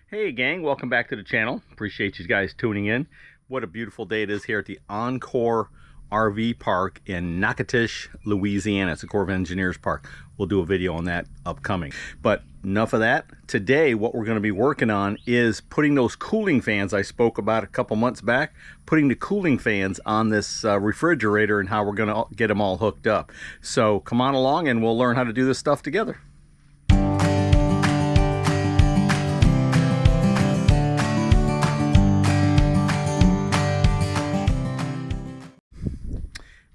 Hey gang, welcome back to the channel. Appreciate you guys tuning in. What a beautiful day it is here at the Encore RV Park in Natchitoches, Louisiana. It's a Corps of Engineers park. We'll do a video on that upcoming. But enough of that. Today what we're going to be working on is putting those cooling fans I spoke about a couple months back, putting the cooling fans on this refrigerator and how we're going to get them all hooked up. So come on along and we'll learn how to do this stuff together.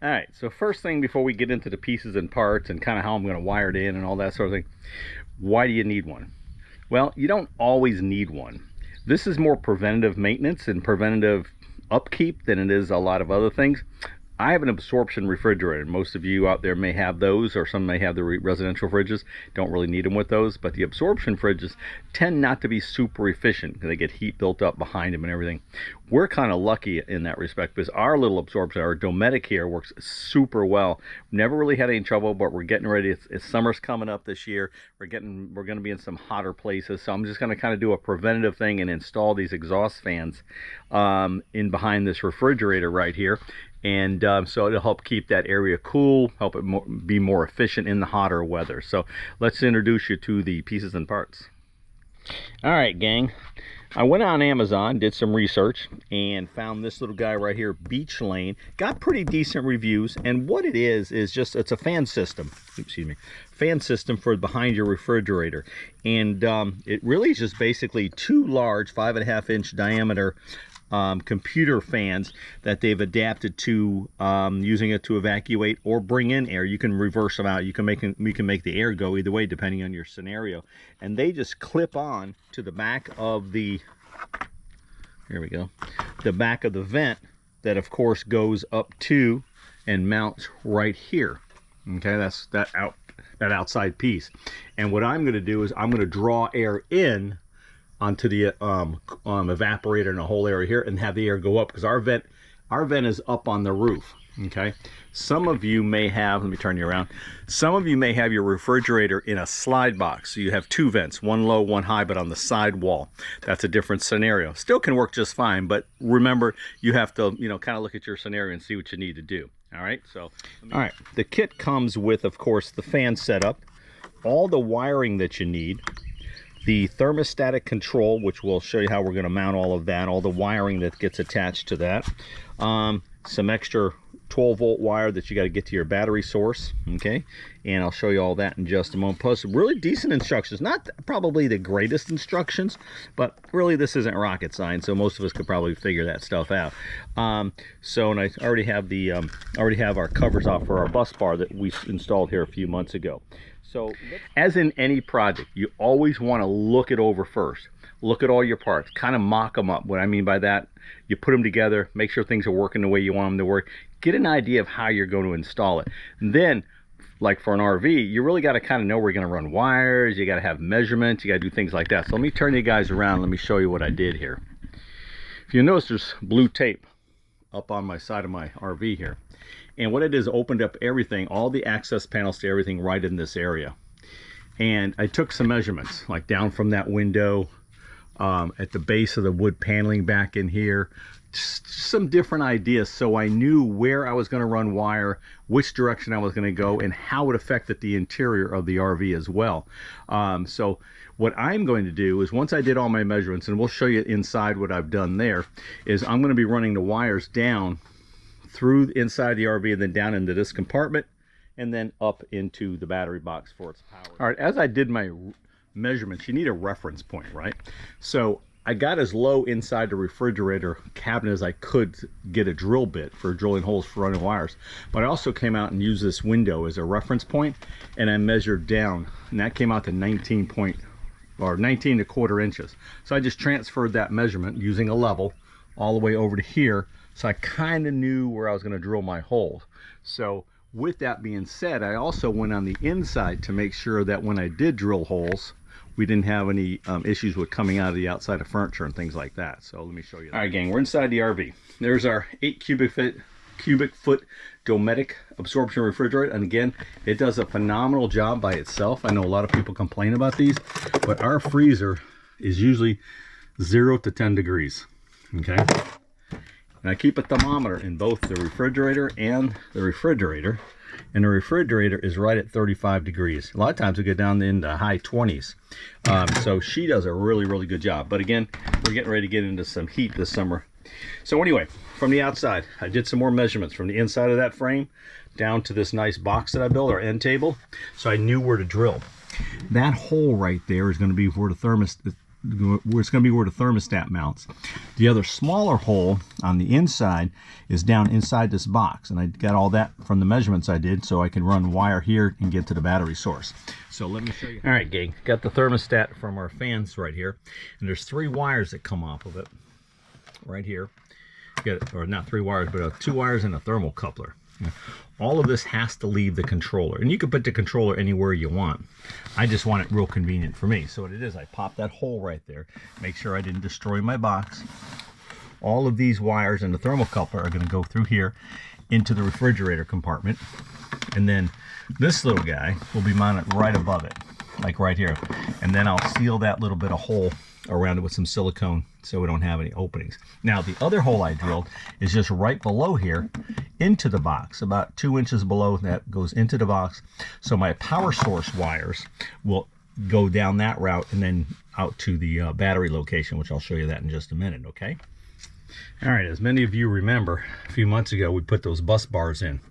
All right, so first thing before we get into the pieces and parts and kind of how I'm going to wire it in and all that sort of thing, why do you need one? Well, you don't always need one. This is more preventative maintenance and preventative upkeep than it is a lot of other things. I have an absorption refrigerator. Most of you out there may have those, or some may have the residential fridges. Don't really need them with those, but the absorption fridges tend not to be super efficient because they get heat built up behind them and everything. We're kind of lucky in that respect because our little absorption, our Dometic here, works super well. Never really had any trouble, but we're getting ready. It's summer's coming up this year. We're going to be in some hotter places, so I'm just going to kind of do a preventative thing and install these exhaust fans in behind this refrigerator right here. And so it'll help keep that area cool, help it be more efficient in the hotter weather. So let's introduce you to the pieces and parts. All right, gang. I went on Amazon, did some research, and found this little guy right here, Beech Lane. Got pretty decent reviews, and what it is just, it's a fan system. Excuse me. Fan system for behind your refrigerator. And it really is just basically two large 5.5-inch diameter computer fans that they've adapted to using it to evacuate or bring in air. You can reverse them out. You can make the air go either way depending on your scenario. And they just clip on to the back of the, here we go, the back of the vent that of course goes up to and mounts right here. Okay, that's that outside piece. And what I'm going to do is I'm going to draw air in onto the evaporator in the whole area here and have the air go up because our vent is up on the roof. Okay, some of you may have, let me turn you around, some of you may have your refrigerator in a slide box, so you have two vents, one low, one high, but on the side wall. That's a different scenario. Still can work just fine, but remember, you have to, you know, kind of look at your scenario and see what you need to do. All right, so all right, the kit comes with, of course, the fan setup, all the wiring that you need, the thermostatic control, which we'll show you how we're going to mount all of that, all the wiring that gets attached to that, some extra 12-volt wire that you got to get to your battery source, okay, and I'll show you all that in just a moment. Plus really decent instructions, not probably the greatest instructions, but really this isn't rocket science, so most of us could probably figure that stuff out. So, and I already have our covers off for our bus bar that we installed here a few months ago. So as in any project, you always want to look it over first. Look at all your parts, kind of mock them up. What I mean by that, you put them together, make sure things are working the way you want them to work, get an idea of how you're going to install it. And then, like for an RV, you really got to kind of know where you're going to run wires, you got to have measurements, you got to do things like that. So let me turn you guys around, let me show you what I did here. If you notice, there's blue tape up on my side of my RV here. And what it is, opened up everything, all the access panels to everything right in this area. And I took some measurements, like down from that window, at the base of the wood paneling back in here, just some different ideas so I knew where I was going to run wire, which direction I was going to go, and how it affected the interior of the RV as well. So what I'm going to do is, once I did all my measurements, and we'll show you inside what I've done there, is I'm going to be running the wires down through inside the RV and then down into this compartment and then up into the battery box for its power. All right, as I did my measurements, you need a reference point, right? So I got as low inside the refrigerator cabinet as I could get a drill bit for drilling holes for running wires, but I also came out and used this window as a reference point, and I measured down, and that came out to 19 1/4 inches. So I just transferred that measurement using a level all the way over to here, so I kind of knew where I was going to drill my holes. So with that being said, I also went on the inside to make sure that when I did drill holes, we didn't have any issues with coming out of the outside of furniture and things like that. So let me show you that. All right, gang, we're inside the RV. There's our 8 cubic foot Dometic absorption refrigerator, and again, it does a phenomenal job by itself. I know a lot of people complain about these, but our freezer is usually 0 to 10 degrees. Okay. And I keep a thermometer in both the refrigerator and the refrigerator. And the refrigerator is right at 35 degrees. A lot of times we get down in the high 20s. So she does a really, really good job. But again, we're getting ready to get into some heat this summer. So anyway, from the outside, I did some more measurements from the inside of that frame down to this nice box that I built, our end table. So I knew where to drill. That hole right there is going to be where the thermostat mounts. The other smaller hole on the inside is down inside this box, and I got all that from the measurements I did, so I can run wire here and get to the battery source. So let me show you. All right, gang, got the thermostat from our fans right here, and there's 3 wires that come off of it right here. Or not 3 wires, but 2 wires and a thermocoupler. All of this has to leave the controller, and you can put the controller anywhere you want. I just want it real convenient for me. So what it is, I pop that hole right there, make sure I didn't destroy my box. All of these wires and the thermocoupler are going to go through here into the refrigerator compartment, and then this little guy will be mounted right above it, like right here. And then I'll seal that little bit of hole around it with some silicone so we don't have any openings. Now the other hole I drilled is just right below here into the box, about 2 inches below that goes into the box. So my power source wires will go down that route and then out to the battery location, which I'll show you that in just a minute, okay? All right, as many of you remember, a few months ago we put those bus bars in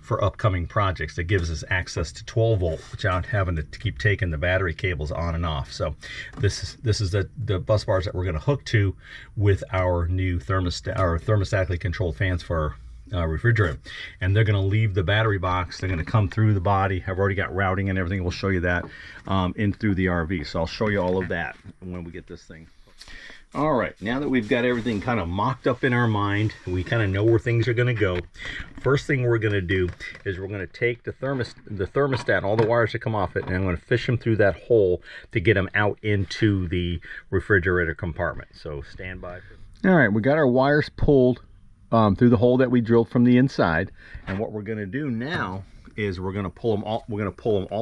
for upcoming projects. That gives us access to 12 volt without having to keep taking the battery cables on and off. So this is the bus bars that we're going to hook to with our new thermostatically controlled fans for our refrigerator. And they're going to leave the battery box. They're going to come through the body. I've already got routing and everything. We'll show you that in through the RV. So I'll show you all of that when we get this thing. All right, now that we've got everything kind of mocked up in our mind, we kind of know where things are going to go. First thing we're going to do is we're going to take the thermostat, all the wires that come off it, and I'm going to fish them through that hole to get them out into the refrigerator compartment. So stand by. All right, we got our wires pulled through the hole that we drilled from the inside, and what we're going to do now is we're going to pull them all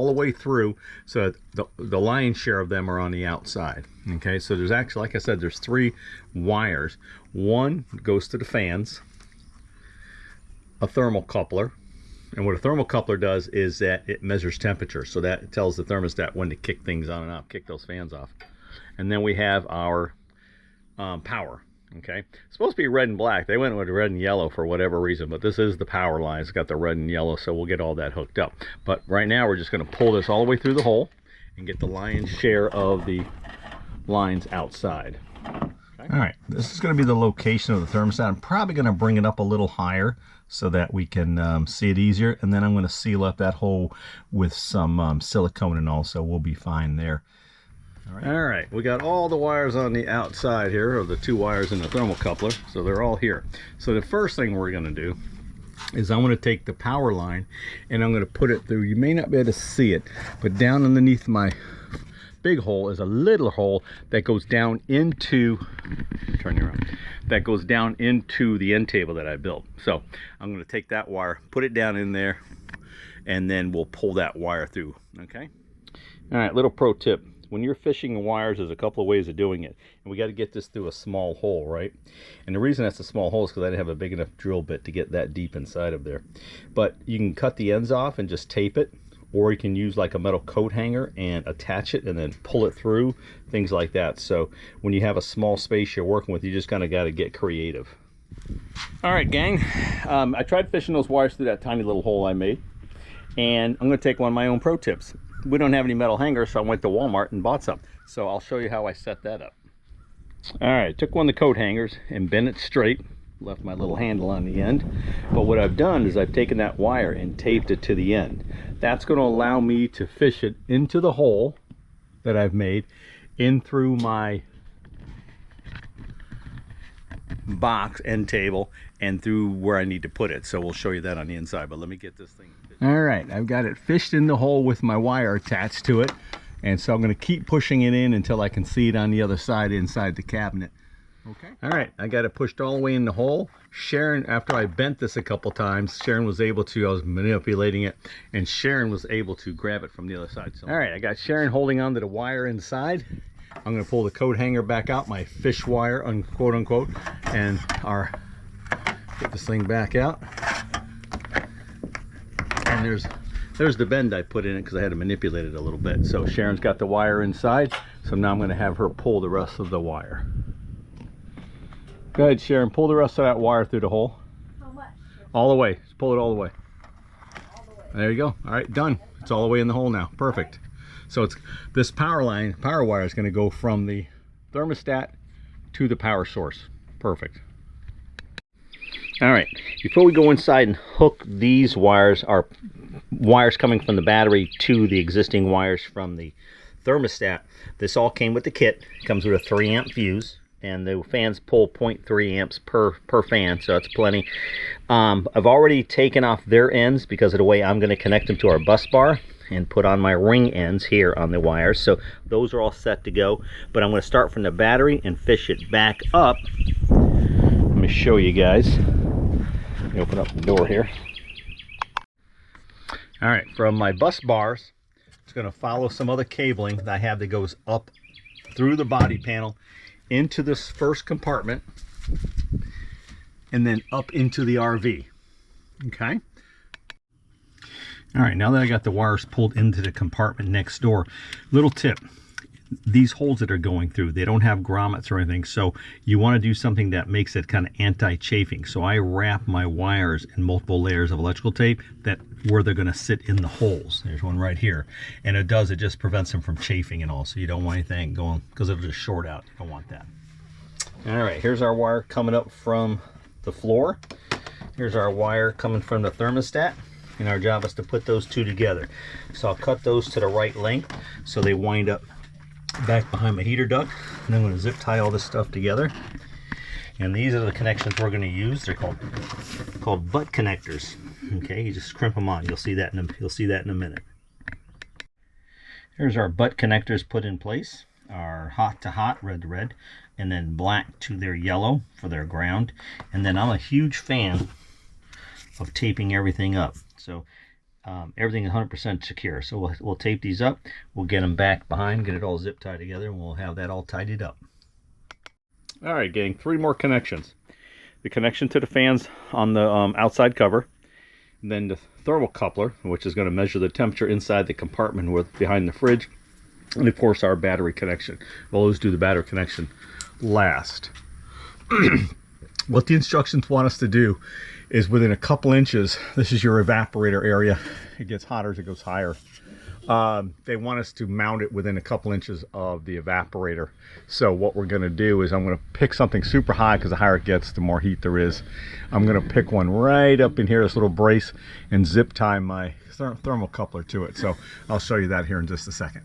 the way through, so the lion's share of them are on the outside. Okay, so there's actually, like I said, there's 3 wires. One goes to the fans, a thermocoupler, and what a thermocoupler does is that it measures temperature, so that it tells the thermostat when to kick things on and off, kick those fans off. And then we have our power. Okay, it's supposed to be red and black. They went with red and yellow for whatever reason, but this is the power line. It's got the red and yellow, so we'll get all that hooked up. But right now we're just going to pull this all the way through the hole and get the lion's share of the lines outside. Okay. All right, this is going to be the location of the thermostat. I'm probably going to bring it up a little higher so that we can see it easier, and then I'm going to seal up that hole with some silicone and all, so we'll be fine there. All right, we got all the wires on the outside here, or the 2 wires in the thermocoupler, so they're all here. So the first thing we're going to do is I'm going to take the power line and I'm going to put it through. You may not be able to see it, but down underneath my big hole is a little hole that goes down into, turn you around, that goes down into the end table that I built. So I'm going to take that wire, put it down in there, and then we'll pull that wire through. Okay. All right, little pro tip. When you're fishing wires, there's a couple of ways of doing it. And we got to get this through a small hole, right? And the reason that's a small hole is because I didn't have a big enough drill bit to get that deep inside of there. But you can cut the ends off and just tape it, or you can use like a metal coat hanger and attach it and then pull it through, things like that. So when you have a small space you're working with, you just kind of got to get creative. All right, gang. I tried fishing those wires through that tiny little hole I made. And I'm going to take one of my own pro tips. We don't have any metal hangers, so I went to Walmart and bought some. So I'll show you how I set that up. All right, took one of the coat hangers and bent it straight, left my little handle on the end. But what I've done is I've taken that wire and taped it to the end. That's going to allow me to fish it into the hole that I've made, in through my box end table, and through where I need to put it. So we'll show you that on the inside, but let me get this thing. All right, I've got it fished in the hole with my wire attached to it, and so I'm going to keep pushing it in until I can see it on the other side inside the cabinet. Okay. All right, I got it pushed all the way in the hole. Sharon, after I bent this a couple times, Sharon was able to, I was manipulating it, and Sharon was able to grab it from the other side. So, all right, I got Sharon holding onto the wire inside. I'm going to pull the coat hanger back out, my fish wire, quote unquote, and get this thing back out. And there's the bend I put in it because I had to manipulate it a little bit. So Sharon's got the wire inside, so now I'm going to have her pull the rest of the wire. Go ahead, Sharon, pull the rest of that wire through the hole. How much? All the way. Just pull it all the way. All the way. There you go. All right, done. It's all the way in the hole now. Perfect. So it's this power wire is going to go from the thermostat to the power source. Perfect. All right, before we go inside and hook these wires, our wires coming from the battery to the existing wires from the thermostat, this all came with the kit. It comes with a 3 amp fuse, and the fans pull 0.3 amps per fan, so that's plenty. I've already taken off their ends because of the way I'm going to connect them to our bus bar, and put on my ring ends here on the wires, so those are all set to go. But I'm going to start from the battery and fish it back up. Let me show you guys. Let me open up the door here. All right, from my bus bars, it's going to follow some other cabling that I have that goes up through the body panel into this first compartment and then up into the RV. Okay. All right, now that I got the wires pulled into the compartment next door, little tip: these holes that are going through, they don't have grommets or anything, so you want to do something that makes it kind of anti-chafing. So I wrap my wires in multiple layers of electrical tape where they're going to sit in the holes. There's one right here, and it just prevents them from chafing and all, so you don't want anything going, because it'll just short out. You don't want that. All right, here's our wire coming up from the floor. Here's our wire coming from the thermostat. And our job is to put those two together. So I'll cut those to the right length so they wind up back behind my heater duct. And I'm going to zip tie all this stuff together. And these are the connections we're going to use. They're called butt connectors. Okay, you just crimp them on. You'll see that in a minute. Here's our butt connectors put in place. Our hot to hot, red to red, and then black to their yellow for their ground. And then I'm a huge fan of taping everything up. So everything is 100% secure. So we'll tape these up. We'll get them back behind, get it all zip tied together, and we'll have that all tidied up. All right, gang, 3 more connections. The connection to the fans on the outside cover, and then the thermocoupler, which is going to measure the temperature inside the compartment behind the fridge, and of course our battery connection. We'll always do the battery connection last. What the instructions want us to do is within a couple inches, this is your evaporator area. It gets hotter as it goes higher. They want us to mount it within a couple inches of the evaporator. So what we're going to do is I'm going to pick something super high, because the higher it gets, the more heat there is. I'm going to pick one right up in here, this little brace, and zip tie my thermocoupler to it. So I'll show you that here in just a second.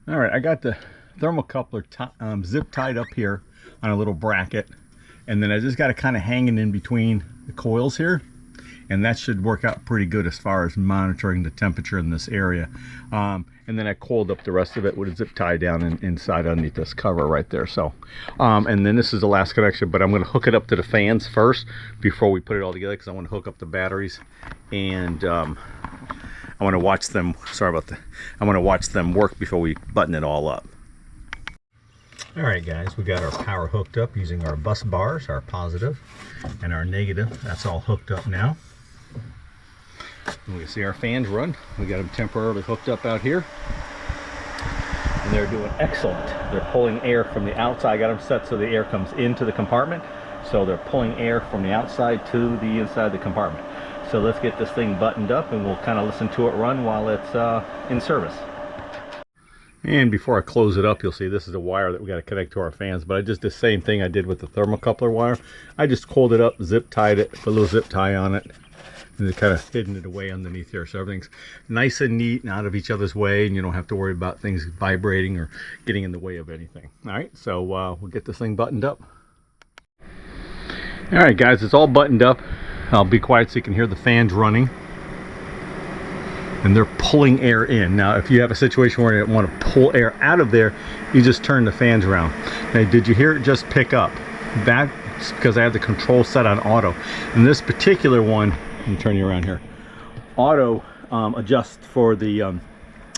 All right, I got the thermocoupler zip tied up here on a little bracket, and then I just got it kind of hanging in between the coils here, and that should work out pretty good as far as monitoring the temperature in this area. And then I coiled up the rest of it with a zip tie down inside underneath this cover right there. So and then this is the last connection, but I'm going to hook it up to the fans first before we put it all together, because I want to hook up the batteries, and I want to watch them, I want to watch them work before we button it all up. All right, guys, we got our power hooked up using our bus bars, our positive and our negative. That's all hooked up now. And we can see our fans run. We got them temporarily hooked up out here, and they're doing excellent. They're pulling air from the outside. I got them set so the air comes into the compartment, so they're pulling air from the outside to the inside of the compartment. So let's get this thing buttoned up, and we'll kind of listen to it run while it's in service. And before I close it up, you'll see this is a wire that we got to connect to our fans, but I just did the same thing I did with the thermocoupler wire. I just coiled it up, zip tied it, put a little zip tie on it, and it kind of hidden it away underneath here. So everything's nice and neat and out of each other's way, and you don't have to worry about things vibrating or getting in the way of anything. All right, so we'll get this thing buttoned up. All right, guys, it's all buttoned up. I'll be quiet so you can hear the fans running. And they're pulling air in. Now, if you have a situation where you want to pull air out of there, you just turn the fans around. Now, did you hear it just pick up? That's because I have the control set on auto. And this particular one, let me turn you around here, auto adjusts for the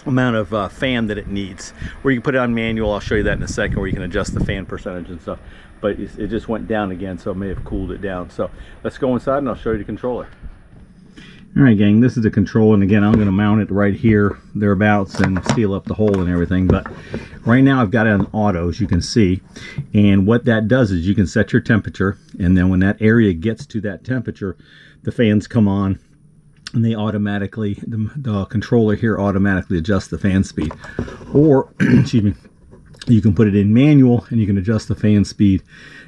amount of fan that it needs. Where you can put it on manual, I'll show you that in a second, where you can adjust the fan percentage and stuff. But it just went down again, so it may have cooled it down. So let's go inside and I'll show you the controller. All right, gang, this is the control, and again, I'm going to mount it right here, thereabouts, and seal up the hole and everything. But right now I've got it on auto, as you can see, and what that does is you can set your temperature, and then when that area gets to that temperature, the fans come on, and they automatically, the controller here automatically adjusts the fan speed. Or, excuse me, you can put it in manual and you can adjust the fan speed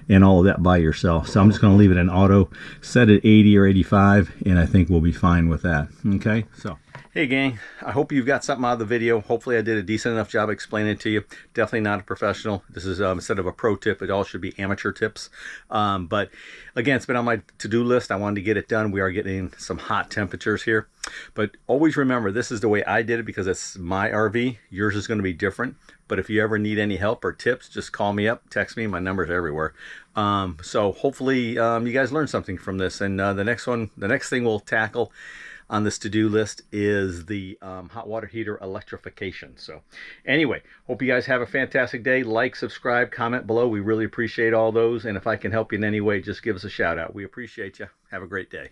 and all of that by yourself. So I'm just going to leave it in auto, set it 80 or 85, and I think we'll be fine with that. Okay, so hey gang, I hope you've got something out of the video. Hopefully I did a decent enough job explaining it to you. Definitely not a professional. This is instead of a pro tip, it all should be amateur tips. But again, it's been on my to-do list. I wanted to get it done. We are getting some hot temperatures here. But always remember, this is the way I did it because it's my RV. Yours is going to be different. But if you ever need any help or tips, just call me up, text me. My number's everywhere. So hopefully you guys learned something from this. And the next thing we'll tackle on this to-do list is the hot water heater electrification. So anyway, hope you guys have a fantastic day. Like, subscribe, comment below. We really appreciate all those. And if I can help you in any way, just give us a shout out. We appreciate you. Have a great day.